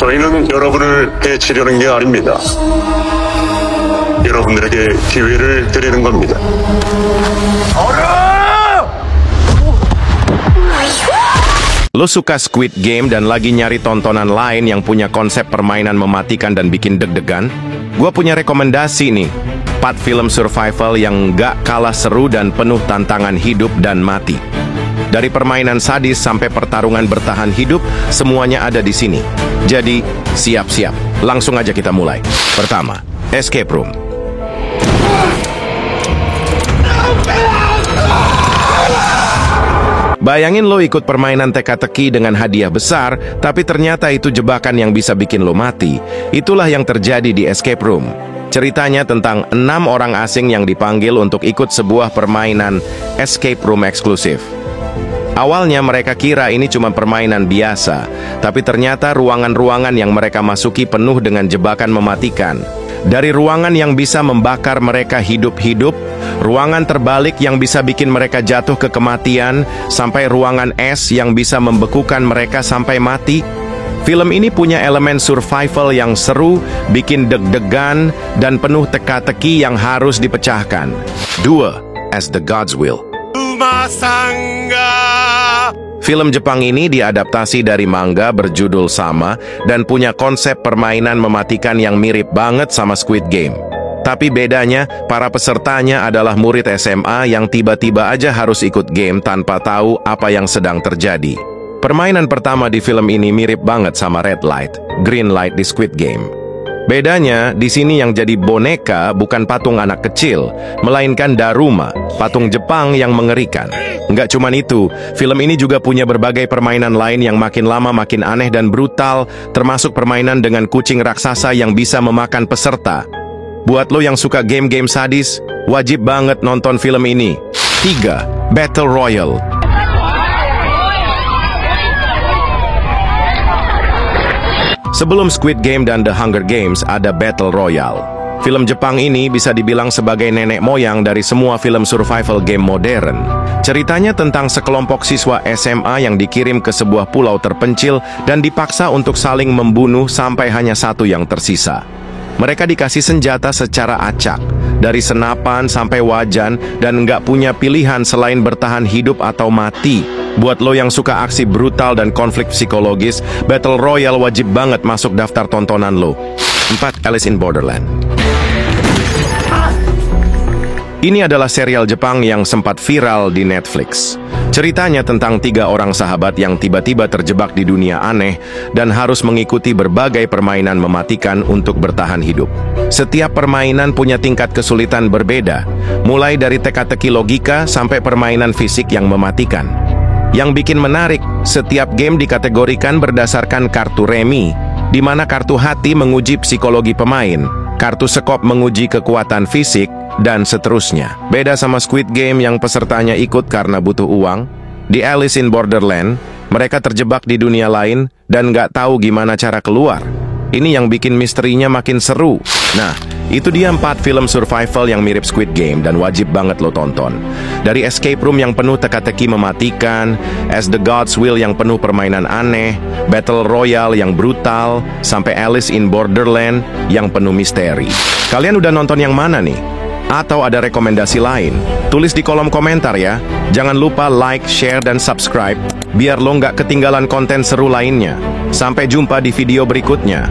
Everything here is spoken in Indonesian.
저희는 여러분을 해치려는 게 아닙니다. 여러분들에게 기회를 드리는 겁니다. Lo suka Squid Game dan lagi nyari tontonan lain yang punya konsep permainan mematikan dan bikin deg-degan? Gua punya rekomendasi nih. 4 film survival yang nggak kalah seru dan penuh tantangan hidup dan mati. Dari permainan sadis sampai pertarungan bertahan hidup, semuanya ada di sini. Jadi, siap-siap. Langsung aja kita mulai. Pertama, Escape Room. Bayangin lo ikut permainan teka-teki dengan hadiah besar, tapi ternyata itu jebakan yang bisa bikin lo mati. Itulah yang terjadi di Escape Room. Ceritanya tentang 6 orang asing yang dipanggil untuk ikut sebuah permainan Escape Room eksklusif. Awalnya mereka kira ini cuma permainan biasa, tapi ternyata ruangan-ruangan yang mereka masuki penuh dengan jebakan mematikan. Dari ruangan yang bisa membakar mereka hidup-hidup, ruangan terbalik yang bisa bikin mereka jatuh ke kematian, sampai ruangan es yang bisa membekukan mereka sampai mati. Film ini punya elemen survival yang seru, bikin deg-degan, dan penuh teka-teki yang harus dipecahkan. 2. As the God's Will. Film Jepang ini diadaptasi dari manga berjudul sama dan punya konsep permainan mematikan yang mirip banget sama Squid Game. Tapi bedanya, para pesertanya adalah murid SMA yang tiba-tiba aja harus ikut game tanpa tahu apa yang sedang terjadi. Permainan pertama di film ini mirip banget sama Red Light, Green Light di Squid Game. Bedanya, di sini yang jadi boneka bukan patung anak kecil, melainkan Daruma, patung Jepang yang mengerikan. Nggak cuman itu, film ini juga punya berbagai permainan lain yang makin lama makin aneh dan brutal, termasuk permainan dengan kucing raksasa yang bisa memakan peserta. Buat lo yang suka game-game sadis, wajib banget nonton film ini. 3. Battle Royale. Sebelum Squid Game dan The Hunger Games, ada Battle Royale. Film Jepang ini bisa dibilang sebagai nenek moyang dari semua film survival game modern. Ceritanya tentang sekelompok siswa SMA yang dikirim ke sebuah pulau terpencil dan dipaksa untuk saling membunuh sampai hanya satu yang tersisa. Mereka dikasih senjata secara acak, dari senapan sampai wajan, dan nggak punya pilihan selain bertahan hidup atau mati. Buat lo yang suka aksi brutal dan konflik psikologis, Battle Royale wajib banget masuk daftar tontonan lo. 4. Alice in Borderland. Ini adalah serial Jepang yang sempat viral di Netflix. Ceritanya tentang 3 orang sahabat yang tiba-tiba terjebak di dunia aneh dan harus mengikuti berbagai permainan mematikan untuk bertahan hidup. Setiap permainan punya tingkat kesulitan berbeda, mulai dari teka-teki logika sampai permainan fisik yang mematikan. Yang bikin menarik, setiap game dikategorikan berdasarkan kartu remi, di mana kartu hati menguji psikologi pemain, kartu sekop menguji kekuatan fisik, dan seterusnya. Beda sama Squid Game yang pesertanya ikut karena butuh uang, di Alice in Borderland, mereka terjebak di dunia lain dan nggak tahu gimana cara keluar. Ini yang bikin misterinya makin seru. Nah, itu dia 4 film survival yang mirip Squid Game dan wajib banget lo tonton. Dari Escape Room yang penuh teka-teki mematikan, As the God's Will yang penuh permainan aneh, Battle Royale yang brutal, sampai Alice in Borderland yang penuh misteri. Kalian udah nonton yang mana nih? Atau ada rekomendasi lain? Tulis di kolom komentar ya. Jangan lupa like, share, dan subscribe, biar lo nggak ketinggalan konten seru lainnya. Sampai jumpa di video berikutnya.